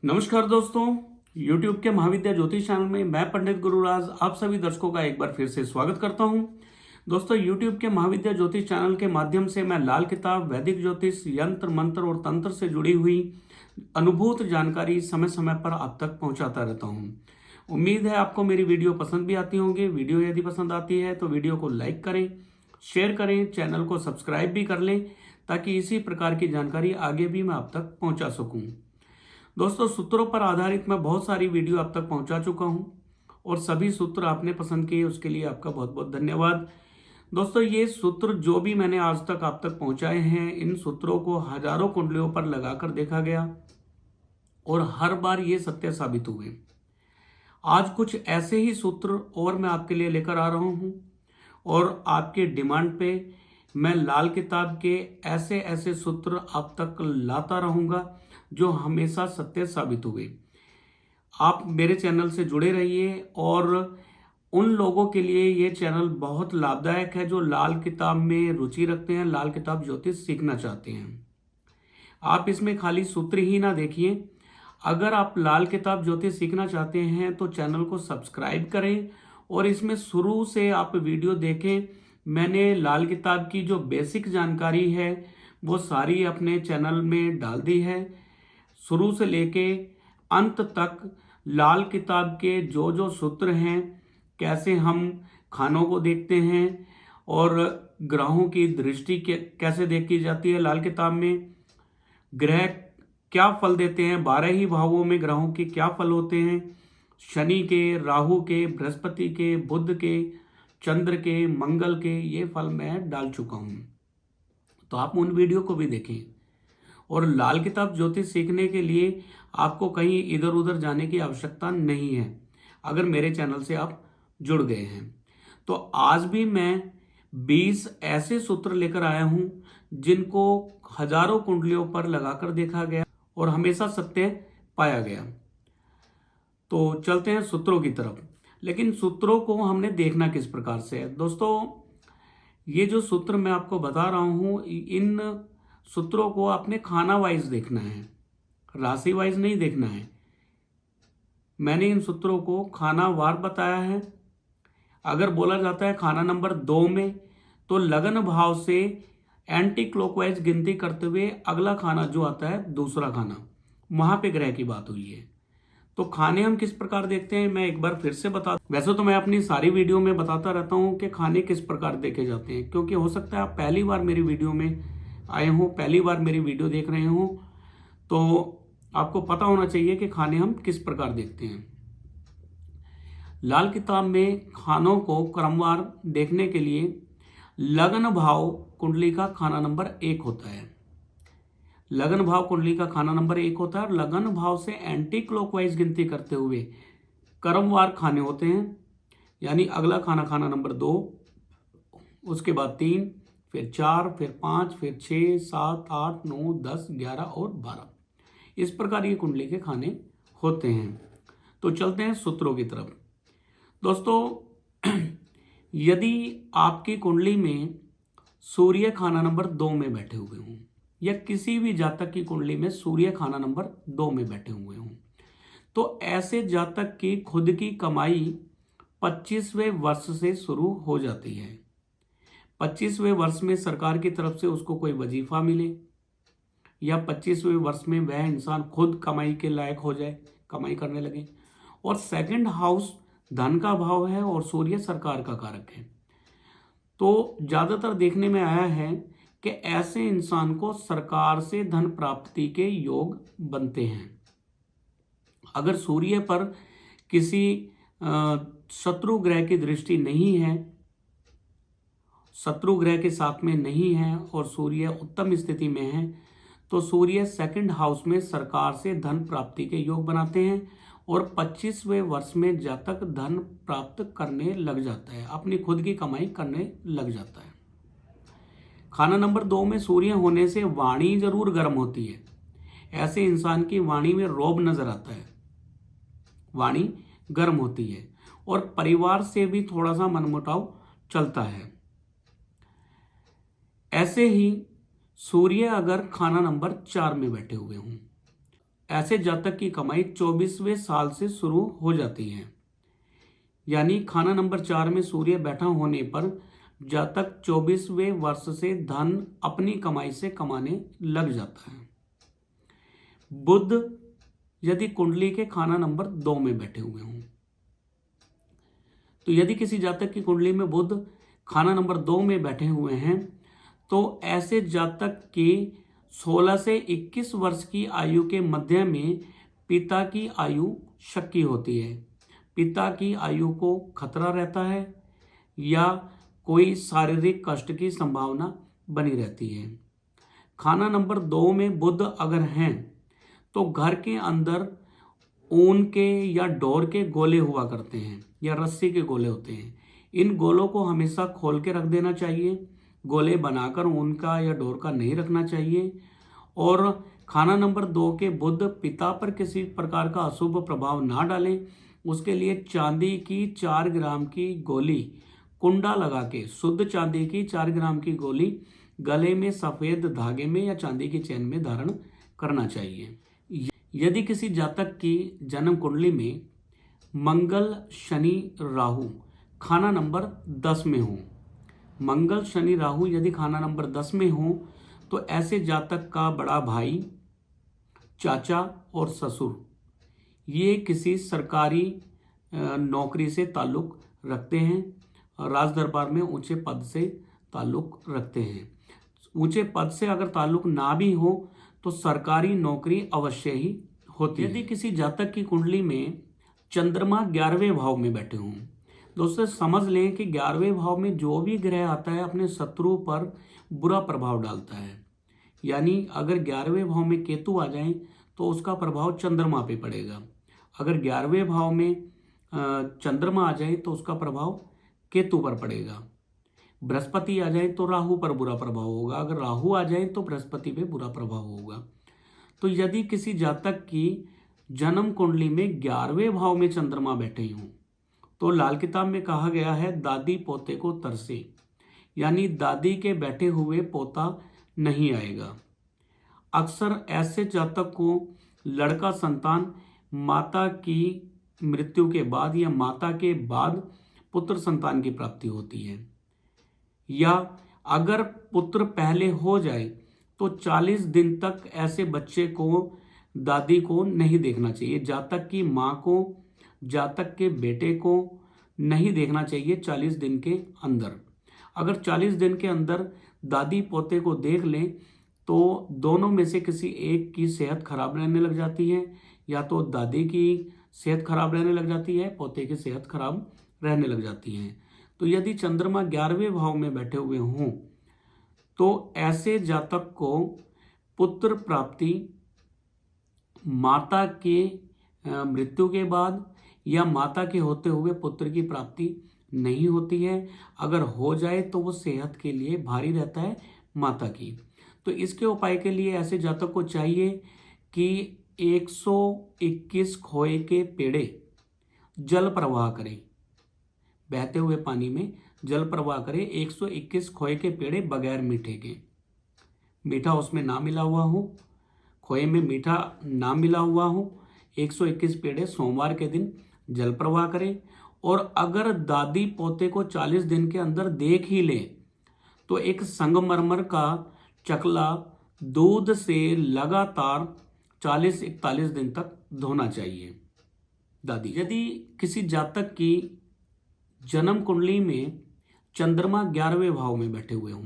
नमस्कार दोस्तों, YouTube के महाविद्या ज्योतिष चैनल में मैं पंडित गुरुराज आप सभी दर्शकों का एक बार फिर से स्वागत करता हूं। दोस्तों, YouTube के महाविद्या ज्योतिष चैनल के माध्यम से मैं लाल किताब, वैदिक ज्योतिष, यंत्र मंत्र और तंत्र से जुड़ी हुई अनुभूत जानकारी समय समय पर आप तक पहुंचाता रहता हूं। उम्मीद है आपको मेरी वीडियो पसंद भी आती होंगी। वीडियो यदि पसंद आती है तो वीडियो को लाइक करें, शेयर करें, चैनल को सब्सक्राइब भी कर लें ताकि इसी प्रकार की जानकारी आगे भी मैं आप तक पहुंचा सकूं। दोस्तों, सूत्रों पर आधारित मैं बहुत सारी वीडियो आप तक पहुंचा चुका हूं और सभी सूत्र आपने पसंद किए, उसके लिए आपका बहुत बहुत धन्यवाद। दोस्तों, ये सूत्र जो भी मैंने आज तक आप तक पहुंचाए हैं, इन सूत्रों को हजारों कुंडलियों पर लगाकर देखा गया और हर बार ये सत्य साबित हुए। आज कुछ ऐसे ही सूत्र और मैं आपके लिए लेकर आ रहा हूं और आपके डिमांड पे मैं लाल किताब के ऐसे ऐसे सूत्र आप तक लाता रहूंगा जो हमेशा सत्य साबित हुए। आप मेरे चैनल से जुड़े रहिए और उन लोगों के लिए ये चैनल बहुत लाभदायक है जो लाल किताब में रुचि रखते हैं, लाल किताब ज्योतिष सीखना चाहते हैं। आप इसमें खाली सूत्र ही ना देखिए, अगर आप लाल किताब ज्योतिष सीखना चाहते हैं तो चैनल को सब्सक्राइब करें और इसमें शुरू से आप वीडियो देखें। मैंने लाल किताब की जो बेसिक जानकारी है वो सारी अपने चैनल में डाल दी है। शुरू से लेके अंत तक लाल किताब के जो जो सूत्र हैं, कैसे हम खानों को देखते हैं और ग्रहों की दृष्टि कैसे देखी जाती है लाल किताब में, ग्रह क्या फल देते हैं, 12 ही भावों में ग्रहों के क्या फल होते हैं, शनि के, राहु के, बृहस्पति के, बुध के, चंद्र के, मंगल के, ये फल मैं डाल चुका हूं। तो आप उन वीडियो को भी देखें और लाल किताब ज्योतिष सीखने के लिए आपको कहीं इधर उधर जाने की आवश्यकता नहीं है अगर मेरे चैनल से आप जुड़ गए हैं। तो आज भी मैं 20 ऐसे सूत्र लेकर आया हूं जिनको हजारों कुंडलियों पर लगाकर देखा गया और हमेशा सत्य पाया गया। तो चलते हैं सूत्रों की तरफ। लेकिन सूत्रों को हमने देखना किस प्रकार से है। दोस्तों, ये जो सूत्र मैं आपको बता रहा हूं, इन सूत्रों को आपने खाना वाइज देखना है, राशि वाइज नहीं देखना है। मैंने इन सूत्रों को खाना वार बताया है। अगर बोला जाता है खाना नंबर 2 में, तो लगन भाव से एंटी क्लॉकवाइज गिनती करते हुए अगला खाना जो आता है, दूसरा खाना, वहां पे ग्रह की बात हुई है। तो खाने हम किस प्रकार देखते हैं मैं एक बार फिर से बता, वैसे तो मैं अपनी सारी वीडियो में बताता रहता हूं कि खाने किस प्रकार देखे जाते हैं, क्योंकि हो सकता है आप पहली बार मेरी वीडियो में आए हो, पहली बार मेरी वीडियो देख रहे हो, तो आपको पता होना चाहिए कि खाने हम किस प्रकार देखते हैं। लाल किताब में खानों को क्रमवार देखने के लिए लगन भाव कुंडली का खाना नंबर 1 होता है। लगन भाव कुंडली का खाना नंबर 1 होता है और लगन भाव से एंटी क्लॉकवाइज गिनती करते हुए क्रमवार खाने होते हैं। यानी अगला खाना, खाना नंबर 2, उसके बाद 3, फिर 4, फिर 5, फिर 6, 7, 8, 9, 10, 11 और 12। इस प्रकार ये कुंडली के खाने होते हैं। तो चलते हैं सूत्रों की तरफ। दोस्तों, यदि आपकी कुंडली में सूर्य खाना नंबर 2 में बैठे हुए हों या किसी भी जातक की कुंडली में सूर्य खाना नंबर 2 में बैठे हुए हों, तो ऐसे जातक की खुद की कमाई 25वें वर्ष से शुरू हो जाती है। 25वें वर्ष में सरकार की तरफ से उसको कोई वजीफा मिले या 25वें वर्ष में वह इंसान खुद कमाई के लायक हो जाए, कमाई करने लगे। और सेकंड हाउस धन का भाव है और सूर्य सरकार का कारक है। तो ज्यादातर देखने में आया है कि ऐसे इंसान को सरकार से धन प्राप्ति के योग बनते हैं। अगर सूर्य पर किसी शत्रु ग्रह की दृष्टि नहीं है, शत्रु ग्रह के साथ में नहीं है और सूर्य उत्तम स्थिति में है, तो सूर्य सेकंड हाउस में सरकार से धन प्राप्ति के योग बनाते हैं और 25वें वर्ष में जातक धन प्राप्त करने लग जाता है, अपनी खुद की कमाई करने लग जाता है। खाना नंबर 2 में सूर्य होने से वाणी जरूर गर्म होती है। ऐसे इंसान की वाणी में रोब नजर आता है, वाणी गर्म होती है और परिवार से भी थोड़ा सा मनमुटाव चलता है। ऐसे ही सूर्य अगर खाना नंबर 4 में बैठे हुए हों ऐसे जातक की कमाई 24वें साल से शुरू हो जाती है। यानी खाना नंबर 4 में सूर्य बैठा होने पर जातक 24वें वर्ष से धन अपनी कमाई से कमाने लग जाता है। बुध यदि कुंडली के खाना नंबर 2 में बैठे हुए हों, तो यदि किसी जातक की कुंडली में बुध खाना नंबर 2 में बैठे हुए हैं तो ऐसे जातक की 16 से 21 वर्ष की आयु के मध्य में पिता की आयु शक्की होती है। पिता की आयु को खतरा रहता है या कोई शारीरिक कष्ट की संभावना बनी रहती है। खाना नंबर 2 में बुध अगर हैं तो घर के अंदर ऊन के या डोर के गोले हुआ करते हैं या रस्सी के गोले होते हैं। इन गोलों को हमेशा खोल के रख देना चाहिए। गोले बनाकर ऊन का या डोर का नहीं रखना चाहिए। और खाना नंबर 2 के बुध पिता पर किसी प्रकार का अशुभ प्रभाव ना डालें, उसके लिए चांदी की 4 ग्राम की गोली कुंडा लगा के, शुद्ध चांदी की 4 ग्राम की गोली गले में सफेद धागे में या चांदी की चैन में धारण करना चाहिए। यदि किसी जातक की जन्म कुंडली में मंगल शनि राहु खाना नंबर 10 में हो, मंगल शनि राहु यदि खाना नंबर 10 में हो तो ऐसे जातक का बड़ा भाई, चाचा और ससुर ये किसी सरकारी नौकरी से ताल्लुक रखते हैं, राज दरबार में ऊंचे पद से ताल्लुक रखते हैं। ऊंचे पद से अगर ताल्लुक ना भी हो तो सरकारी नौकरी अवश्य ही होती है। यदि किसी जातक की कुंडली में चंद्रमा 11वें भाव में बैठे हों, दोस्तों समझ लें कि 11वें भाव में जो भी ग्रह आता है अपने शत्रु पर बुरा प्रभाव डालता है। यानी अगर 11वें भाव में केतु आ जाए तो उसका प्रभाव चंद्रमा पे पड़ेगा। अगर 11वें भाव में चंद्रमा आ जाए तो उसका प्रभाव केतु पर पड़ेगा। बृहस्पति आ जाए तो राहु पर बुरा प्रभाव होगा। अगर राहु आ जाए तो बृहस्पति पे बुरा प्रभाव होगा। तो यदि किसी जातक की जन्म कुंडली में 11वें भाव में चंद्रमा बैठे हों तो लाल किताब में कहा गया है दादी पोते को तरसे, यानी दादी के बैठे हुए पोता नहीं आएगा। अक्सर ऐसे जातक को लड़का संतान माता की मृत्यु के बाद या माता के बाद पुत्र संतान की प्राप्ति होती है, या अगर पुत्र पहले हो जाए तो 40 दिन तक ऐसे बच्चे को दादी को नहीं देखना चाहिए। जातक की माँ को जातक के बेटे को नहीं देखना चाहिए 40 दिन के अंदर। अगर 40 दिन के अंदर दादी पोते को देख लें तो दोनों में से किसी एक की सेहत खराब रहने लग जाती है, या तो दादी की सेहत खराब रहने लग जाती है, पोते की सेहत खराब रहने लग जाती है। तो यदि चंद्रमा 11वें भाव में बैठे हुए हों तो ऐसे जातक को पुत्र प्राप्ति माता के मृत्यु के बाद या माता के होते हुए पुत्र की प्राप्ति नहीं होती है। अगर हो जाए तो वो सेहत के लिए भारी रहता है माता की। तो इसके उपाय के लिए ऐसे जातक को चाहिए कि 121 खोए के पेड़े जल प्रवाह करें, बहते हुए पानी में जल प्रवाह करें। 121 खोए के पेड़े बगैर मीठे के, मीठा उसमें ना मिला हुआ हो, खोए में मीठा ना मिला हुआ हो, 121 पेड़े सोमवार के दिन जल प्रवाह करें। और अगर दादी पोते को 40 दिन के अंदर देख ही ले तो एक संगमरमर का चकला दूध से लगातार 40-41 दिन तक धोना चाहिए दादी। यदि किसी जातक की जन्म कुंडली में चंद्रमा 11वें भाव में बैठे हुए हों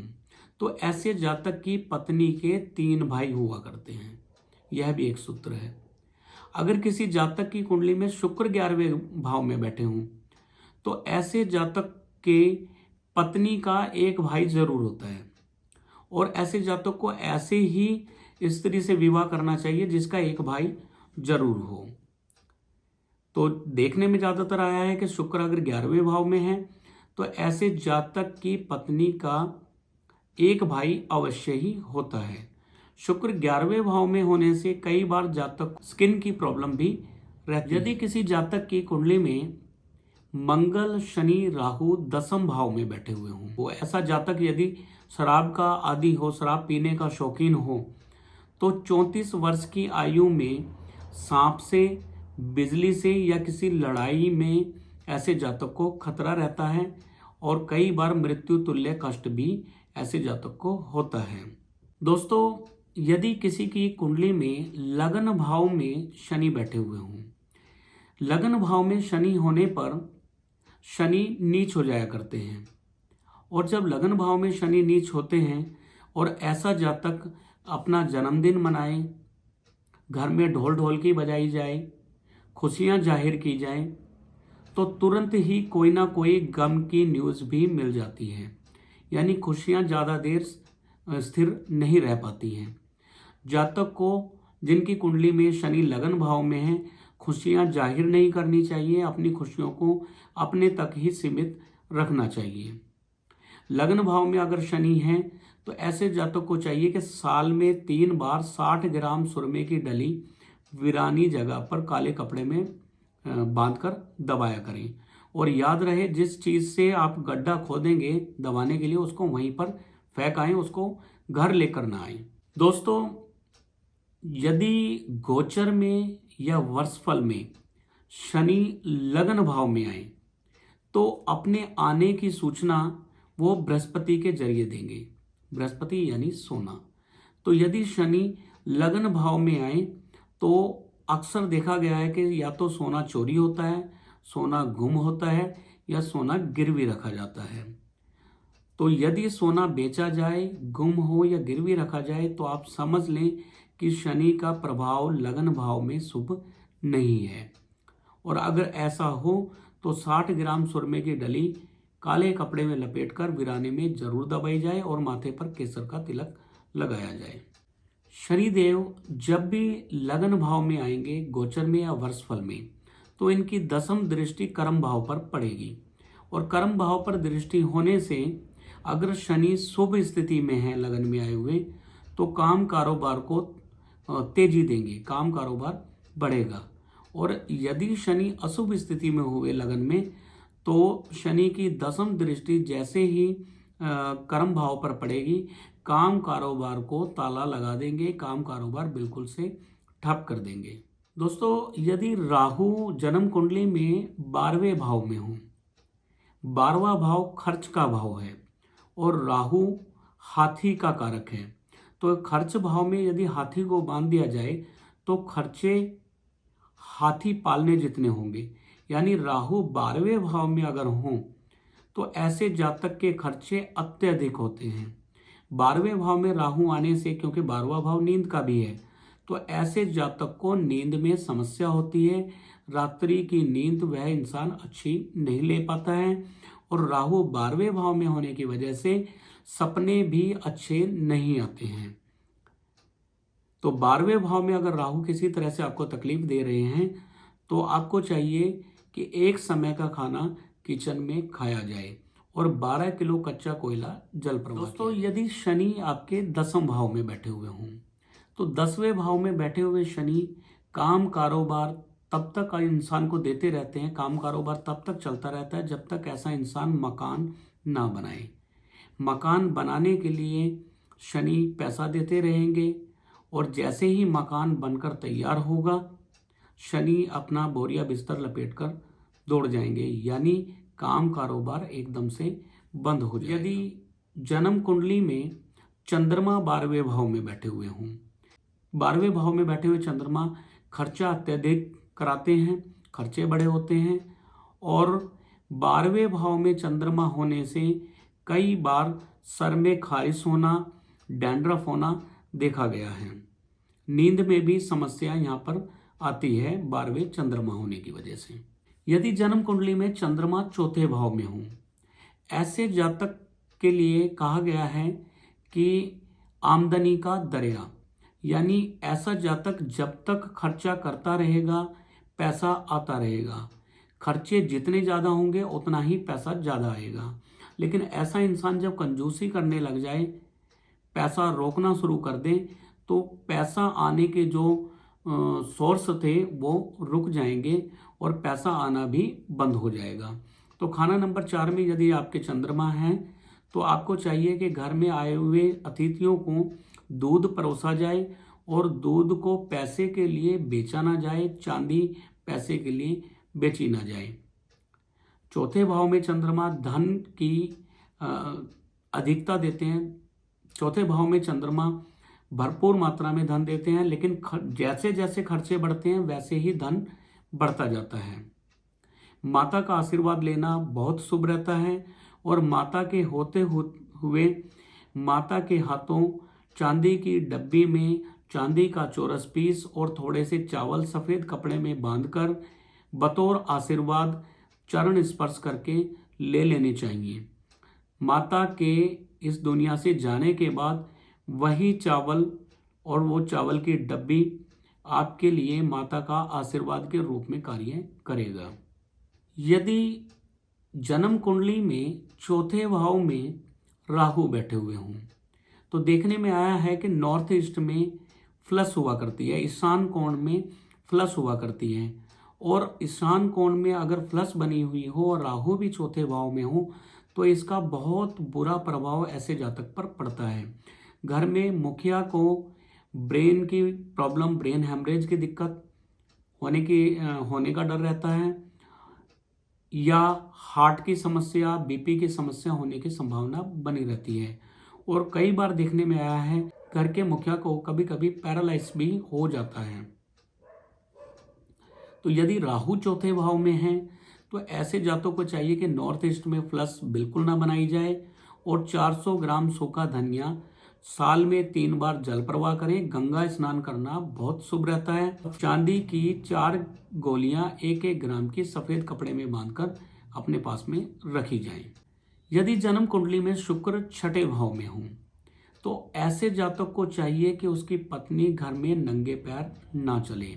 तो ऐसे जातक की पत्नी के 3 भाई हुआ करते हैं, यह भी एक सूत्र है। अगर किसी जातक की कुंडली में शुक्र 11वें भाव में बैठे हों तो ऐसे जातक के पत्नी का एक भाई जरूर होता है, और ऐसे जातक को ऐसे ही स्त्री से विवाह करना चाहिए जिसका एक भाई जरूर हो। तो देखने में ज्यादातर आया है कि शुक्र अगर 11वें भाव में है तो ऐसे जातक की पत्नी का एक भाई अवश्य ही होता है। शुक्र 11वें भाव में होने से कई बार जातक स्किन की प्रॉब्लम भी रहती है। यदि किसी जातक की कुंडली में मंगल शनि राहु 10वें भाव में बैठे हुए हों, वो ऐसा जातक यदि शराब का आदी हो, शराब पीने का शौकीन हो, तो 34 वर्ष की आयु में सांप से, बिजली से या किसी लड़ाई में ऐसे जातक को खतरा रहता है और कई बार मृत्यु तुल्य कष्ट भी ऐसे जातक को होता है। दोस्तों, यदि किसी की कुंडली में लगन भाव में शनि बैठे हुए हों, लगन भाव में शनि होने पर शनि नीच हो जाया करते हैं, और जब लगन भाव में शनि नीच होते हैं और ऐसा जातक अपना जन्मदिन मनाए, घर में ढोल ढोलकी बजाई जाए, खुशियां जाहिर की जाए, तो तुरंत ही कोई ना कोई गम की न्यूज़ भी मिल जाती है। यानी खुशियां ज़्यादा देर स्थिर नहीं रह पाती हैं। जातक को जिनकी कुंडली में शनि लगन भाव में है, खुशियां जाहिर नहीं करनी चाहिए, अपनी खुशियों को अपने तक ही सीमित रखना चाहिए। लगन भाव में अगर शनि है तो ऐसे जातक को चाहिए कि साल में 3 बार 60 ग्राम सुरमे की डली वीरानी जगह पर काले कपड़े में बांधकर दबाया करें। और याद रहे, जिस चीज़ से आप गड्ढा खोदेंगे दबाने के लिए, उसको वहीं पर फेंक आएं, उसको घर लेकर ना आए। दोस्तों, यदि गोचर में या वर्षफल में शनि लगन भाव में आए तो अपने आने की सूचना वो बृहस्पति के जरिए देंगे। बृहस्पति यानी सोना। तो यदि शनि लगन भाव में आए तो अक्सर देखा गया है कि या तो सोना चोरी होता है, सोना गुम होता है, या सोना गिरवी रखा जाता है। तो यदि सोना बेचा जाए, गुम हो या गिरवी रखा जाए तो आप समझ लें कि शनि का प्रभाव लगन भाव में शुभ नहीं है। और अगर ऐसा हो तो 60 ग्राम सुरमे की डली काले कपड़े में लपेटकर वीराने में जरूर दबाई जाए और माथे पर केसर का तिलक लगाया जाए। शनिदेव जब भी लगन भाव में आएंगे गोचर में या वर्षफल में, तो इनकी दसम दृष्टि कर्म भाव पर पड़ेगी। और कर्म भाव पर दृष्टि होने से अगर शनि शुभ स्थिति में है लगन में आए हुए, तो काम कारोबार को तेजी देंगे, काम कारोबार बढ़ेगा। और यदि शनि अशुभ स्थिति में हुए लगन में, तो शनि की दसम दृष्टि जैसे ही कर्म भाव पर पड़ेगी, काम कारोबार को ताला लगा देंगे, काम कारोबार बिल्कुल से ठप कर देंगे। दोस्तों, यदि राहु जन्म कुंडली में 12वें भाव में हो, 12वां भाव खर्च का भाव है और राहु हाथी का कारक है, तो खर्च भाव में यदि हाथी को बांध दिया जाए तो खर्चे हाथी पालने जितने होंगे। यानी राहु 12वें भाव में अगर हों तो ऐसे जातक के खर्चे अत्यधिक होते हैं। 12वें भाव में राहु आने से, क्योंकि 12वां भाव नींद का भी है, तो ऐसे जातक को नींद में समस्या होती है। रात्रि की नींद वह इंसान अच्छी नहीं ले पाता है, और राहु 12वें भाव में होने की वजह से सपने भी अच्छे नहीं आते हैं। तो 12वें भाव में अगर राहु किसी तरह से आपको तकलीफ दे रहे हैं तो आपको चाहिए कि एक समय का खाना किचन में खाया जाए और 12 किलो कच्चा कोयला जल प्रवाह। दोस्तों, यदि शनि आपके 10वें भाव में बैठे हुए हों, तो 10वें भाव में बैठे हुए शनि काम कारोबार तब तक इंसान को देते रहते हैं, काम कारोबार तब तक चलता रहता है जब तक ऐसा इंसान मकान ना बनाए। मकान बनाने के लिए शनि पैसा देते रहेंगे, और जैसे ही मकान बनकर तैयार होगा, शनि अपना बोरिया बिस्तर लपेटकर दौड़ जाएंगे, यानी काम कारोबार एकदम से बंद हो जाएगा। यदि जन्म कुंडली में चंद्रमा 12वें भाव में बैठे हुए हों, 12वें भाव में बैठे हुए चंद्रमा खर्चा अत्यधिक कराते हैं, खर्चे बड़े होते हैं। और 12वें भाव में चंद्रमा होने से कई बार सर में खारिश होना, डैंड्रफ होना देखा गया है। नींद में भी समस्या यहाँ पर आती है 12वें चंद्रमा होने की वजह से। यदि जन्म कुंडली में चंद्रमा 4थे भाव में हो, ऐसे जातक के लिए कहा गया है कि आमदनी का दरिया, यानी ऐसा जातक जब तक खर्चा करता रहेगा पैसा आता रहेगा। खर्चे जितने ज़्यादा होंगे उतना ही पैसा ज़्यादा आएगा। लेकिन ऐसा इंसान जब कंजूसी करने लग जाए, पैसा रोकना शुरू कर दे, तो पैसा आने के जो सोर्स थे वो रुक जाएंगे और पैसा आना भी बंद हो जाएगा। तो खाना नंबर 4 में यदि आपके चंद्रमा हैं तो आपको चाहिए कि घर में आए हुए अतिथियों को दूध परोसा जाए और दूध को पैसे के लिए बेचा ना जाए, चांदी पैसे के लिए बेची ना जाए। चौथे भाव में चंद्रमा धन की अधिकता देते हैं। चौथे भाव में चंद्रमा भरपूर मात्रा में धन देते हैं, लेकिन जैसे जैसे खर्चे बढ़ते हैं वैसे ही धन बढ़ता जाता है। माता का आशीर्वाद लेना बहुत शुभ रहता है और माता के होते हुए माता के हाथों चांदी की डब्बी में चांदी का चौरस पीस और थोड़े से चावल सफेद कपड़े में बांधकर बतौर आशीर्वाद चरण स्पर्श करके ले लेने चाहिए। माता के इस दुनिया से जाने के बाद वही चावल और वो चावल की डब्बी आपके लिए माता का आशीर्वाद के रूप में कार्य करेगा। यदि जन्म कुंडली में चौथे भाव में राहु बैठे हुए हों तो देखने में आया है कि नॉर्थ ईस्ट में फ्लश हुआ करती है, ईशान कोण में फ्लश हुआ करती है। और ईशान कोण में अगर फ्लश बनी हुई हो और राहु भी चौथे भाव में हो तो इसका बहुत बुरा प्रभाव ऐसे जातक पर पड़ता है। घर में मुखिया को ब्रेन की प्रॉब्लम, ब्रेन हेमरेज की दिक्कत होने का डर रहता है, या हार्ट की समस्या, बीपी की समस्या होने की संभावना बनी रहती है। और कई बार देखने में आया है घर के मुखिया को कभी कभी पैरालाइज भी हो जाता है। तो यदि राहु चौथे भाव में है तो ऐसे जातकों को चाहिए कि नॉर्थ ईस्ट में फ्लश बिल्कुल ना बनाई जाए और 400 ग्राम सूखा धनिया साल में 3 बार जल प्रवाह करें। गंगा स्नान करना बहुत शुभ रहता है। चांदी की 4 गोलियां 1-1 ग्राम की सफेद कपड़े में बांधकर अपने पास में रखी जाएं। यदि जन्म कुंडली में शुक्र छठे भाव में हो तो ऐसे जातक को चाहिए कि उसकी पत्नी घर में नंगे पैर ना चले।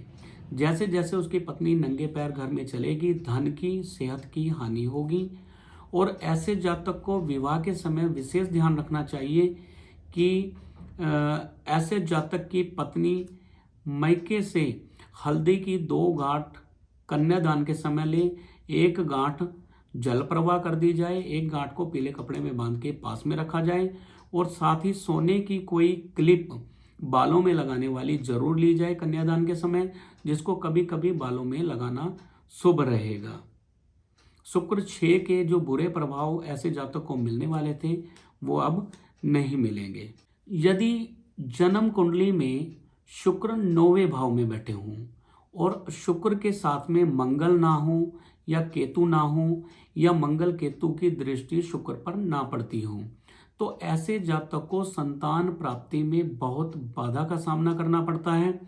जैसे जैसे उसकी पत्नी नंगे पैर घर में चलेगी धन की, सेहत की हानि होगी। और ऐसे जातक को विवाह के समय विशेष ध्यान रखना चाहिए कि ऐसे जातक की पत्नी मैके से हल्दी की 2 गांठ कन्यादान के समय ले, 1 गांठ जल प्रवाह कर दी जाए, 1 गांठ को पीले कपड़े में बांध के पास में रखा जाए। और साथ ही सोने की कोई क्लिप बालों में लगाने वाली जरूर ली जाए कन्यादान के समय, जिसको कभी कभी बालों में लगाना शुभ रहेगा। शुक्र 6 के जो बुरे प्रभाव ऐसे जातक को मिलने वाले थे वो अब नहीं मिलेंगे। यदि जन्म कुंडली में शुक्र 9वें भाव में बैठे हों और शुक्र के साथ में मंगल ना हो या केतु ना हो या मंगल केतु की दृष्टि शुक्र पर ना पड़ती हो तो ऐसे जातक को संतान प्राप्ति में बहुत बाधा का सामना करना पड़ता है।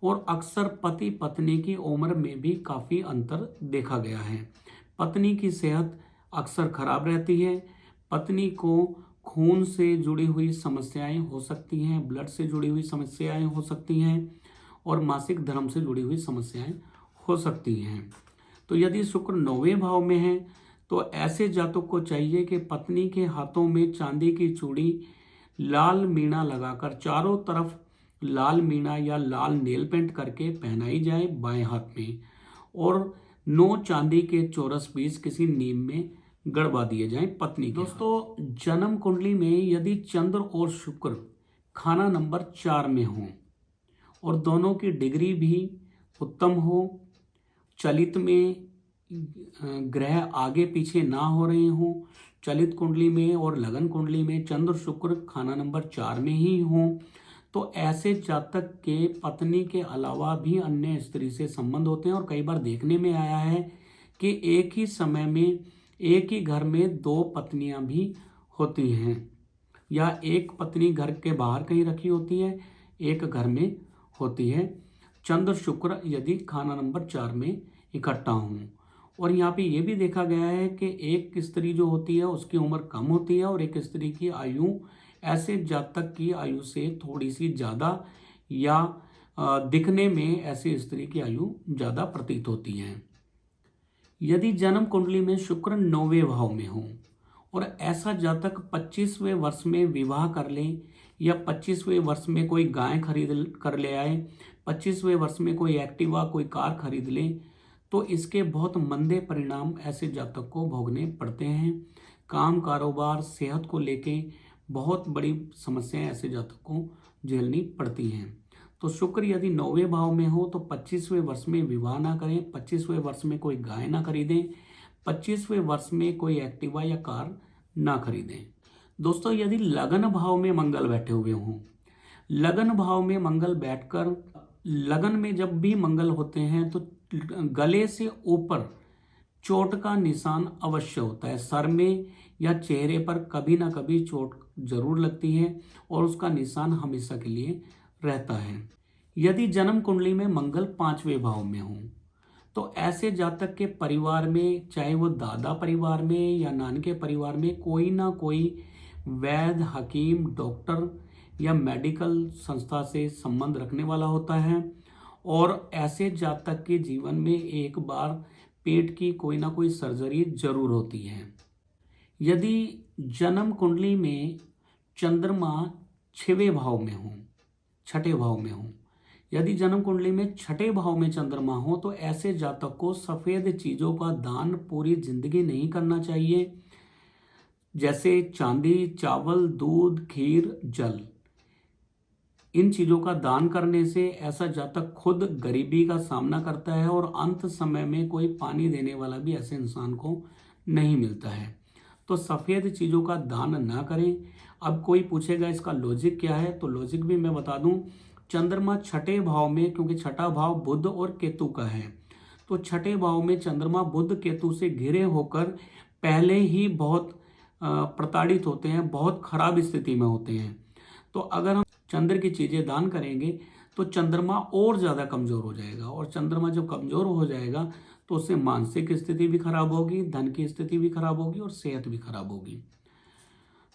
और अक्सर पति पत्नी की उम्र में भी काफी अंतर देखा गया है। पत्नी की सेहत अक्सर खराब रहती है। पत्नी को खून से जुड़ी हुई समस्याएं हो सकती हैं, ब्लड से जुड़ी हुई समस्याएं हो सकती हैं और मासिक धर्म से जुड़ी हुई समस्याएं हो सकती हैं। तो यदि शुक्र 9वें भाव में है तो ऐसे जातक को चाहिए कि पत्नी के हाथों में चांदी की चूड़ी लाल मीणा लगाकर चारों तरफ लाल मीणा या लाल नेल पेंट करके पहनाई जाए बाएं हाथ में, और 9 चांदी के चौरस पीस किसी नीम में गड़वा दिए जाएं पत्नी के। दोस्तों, जन्म कुंडली में यदि चंद्र और शुक्र खाना नंबर 4 में हो और दोनों की डिग्री भी उत्तम हो, चलित में ग्रह आगे पीछे ना हो रहे हो, चलित कुंडली में और लगन कुंडली में चंद्र शुक्र खाना नंबर 4 में ही हो, तो ऐसे जातक के पत्नी के अलावा भी अन्य स्त्री से संबंध होते हैं। और कई बार देखने में आया है कि एक ही समय में एक ही घर में 2 पत्नियां भी होती हैं, या एक पत्नी घर के बाहर कहीं रखी होती है, एक घर में होती है। चंद्र शुक्र यदि खाना नंबर 4 में इकट्ठा हों। और यहाँ पे ये भी देखा गया है कि एक स्त्री जो होती है उसकी उम्र कम होती है और एक स्त्री की आयु ऐसे जातक की आयु से थोड़ी सी ज़्यादा या दिखने में ऐसी स्त्री की आयु ज़्यादा प्रतीत होती है। यदि जन्म कुंडली में शुक्र 9वें भाव में हो और ऐसा जातक 25वें वर्ष में विवाह कर ले या 25वें वर्ष में कोई गाय खरीद कर ले आए, 25वें वर्ष में कोई एक्टिवा कोई कार खरीद ले, तो इसके बहुत मंदे परिणाम ऐसे जातक को भोगने पड़ते हैं। काम कारोबार सेहत को लेके बहुत बड़ी समस्याएं ऐसे जातक को झेलनी पड़ती हैं। तो शुक्र यदि 9वें भाव में हो तो 25वें वर्ष में विवाह ना करें, 25वें वर्ष में कोई गाय ना खरीदें, 25वें वर्ष में कोई एक्टिवा या कार ना खरीदें। दोस्तों यदि लगन भाव में मंगल बैठे हुए हों, लगन भाव में मंगल बैठकर, लगन में जब भी मंगल होते हैं तो गले से ऊपर चोट का निशान अवश्य होता है। सर में या चेहरे पर कभी ना कभी चोट जरूर लगती है और उसका निशान हमेशा के लिए रहता है। यदि जन्म कुंडली में मंगल 5वें भाव में हो तो ऐसे जातक के परिवार में, चाहे वो दादा परिवार में या नान के परिवार में, कोई ना कोई वैद्य, हकीम, डॉक्टर या मेडिकल संस्था से संबंध रखने वाला होता है और ऐसे जातक के जीवन में एक बार पेट की कोई ना कोई सर्जरी जरूर होती है। यदि जन्म कुंडली में चंद्रमा 6वें भाव में हो, 6ठे भाव में हो, यदि जन्म कुंडली में 6ठे भाव में चंद्रमा हो तो ऐसे जातक को सफेद चीजों का दान पूरी जिंदगी नहीं करना चाहिए, जैसे चांदी, चावल, दूध, खीर, जल। इन चीजों का दान करने से ऐसा जातक खुद गरीबी का सामना करता है और अंत समय में कोई पानी देने वाला भी ऐसे इंसान को नहीं मिलता है। तो सफेद चीजों का दान ना करें। अब कोई पूछेगा इसका लॉजिक क्या है, तो लॉजिक भी मैं बता दूं। चंद्रमा 6ठे भाव में, क्योंकि 6ठा भाव बुध और केतु का है, तो 6ठे भाव में चंद्रमा बुध केतु से घिरे होकर पहले ही बहुत प्रताड़ित होते हैं, बहुत खराब स्थिति में होते हैं। तो अगर हम चंद्र की चीजें दान करेंगे तो चंद्रमा और ज्यादा कमजोर हो जाएगा और चंद्रमा जब कमजोर हो जाएगा तो उससे मानसिक स्थिति भी खराब होगी, धन की स्थिति भी खराब होगी और सेहत भी खराब होगी।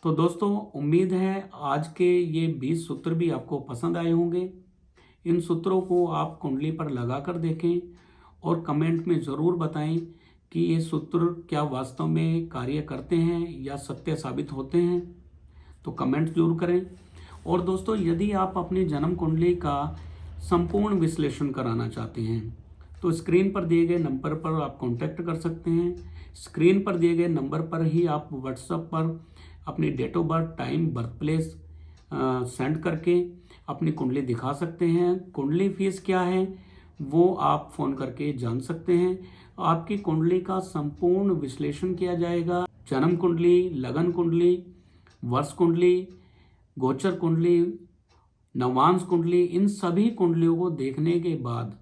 तो दोस्तों उम्मीद है आज के ये 20 सूत्र भी आपको पसंद आए होंगे। इन सूत्रों को आप कुंडली पर लगाकर देखें और कमेंट में ज़रूर बताएं कि ये सूत्र क्या वास्तव में कार्य करते हैं या सत्य साबित होते हैं। तो कमेंट जरूर करें। और दोस्तों यदि आप अपनी जन्म कुंडली का संपूर्ण विश्लेषण कराना चाहते हैं तो स्क्रीन पर दिए गए नंबर पर आप कांटेक्ट कर सकते हैं। स्क्रीन पर दिए गए नंबर पर ही आप व्हाट्सएप पर अपनी date of birth, time, birth place send करके अपनी कुंडली दिखा सकते हैं। कुंडली फीस क्या है वो आप फ़ोन करके जान सकते हैं। आपकी कुंडली का संपूर्ण विश्लेषण किया जाएगा। जन्म कुंडली, लगन कुंडली, वर्ष कुंडली, गोचर कुंडली, नवांश कुंडली, इन सभी कुंडलियों को देखने के बाद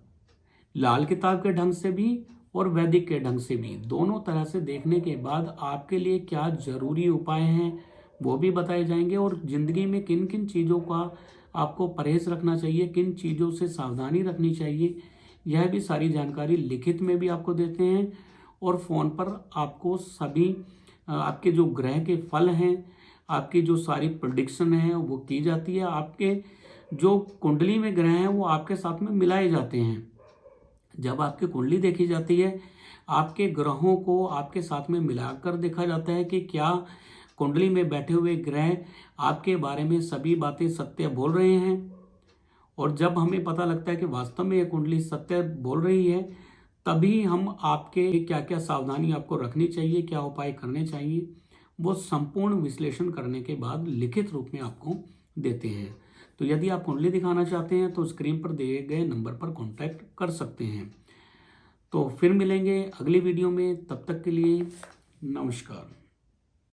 लाल किताब के ढंग से भी और वैदिक के ढंग से भी, दोनों तरह से देखने के बाद आपके लिए क्या जरूरी उपाय हैं वो भी बताए जाएंगे और जिंदगी में किन किन चीज़ों का आपको परहेज रखना चाहिए, किन चीज़ों से सावधानी रखनी चाहिए, यह भी सारी जानकारी लिखित में भी आपको देते हैं और फ़ोन पर आपको सभी आपके जो ग्रह के फल हैं, आपकी जो सारी प्रेडिक्शन है वो की जाती है। आपके जो कुंडली में ग्रह हैं वो आपके साथ में मिलाए जाते हैं। जब आपकी कुंडली देखी जाती है आपके ग्रहों को आपके साथ में मिलाकर देखा जाता है कि क्या कुंडली में बैठे हुए ग्रह आपके बारे में सभी बातें सत्य बोल रहे हैं। और जब हमें पता लगता है कि वास्तव में ये कुंडली सत्य बोल रही है तभी हम आपके क्या क्या सावधानी आपको रखनी चाहिए, क्या उपाय करने चाहिए, वो संपूर्ण विश्लेषण करने के बाद लिखित रूप में आपको देते हैं। तो यदि आप कुंडली दिखाना चाहते हैं तो स्क्रीन पर दिए गए नंबर पर कांटेक्ट कर सकते हैं। तो फिर मिलेंगे अगली वीडियो में, तब तक के लिए नमस्कार।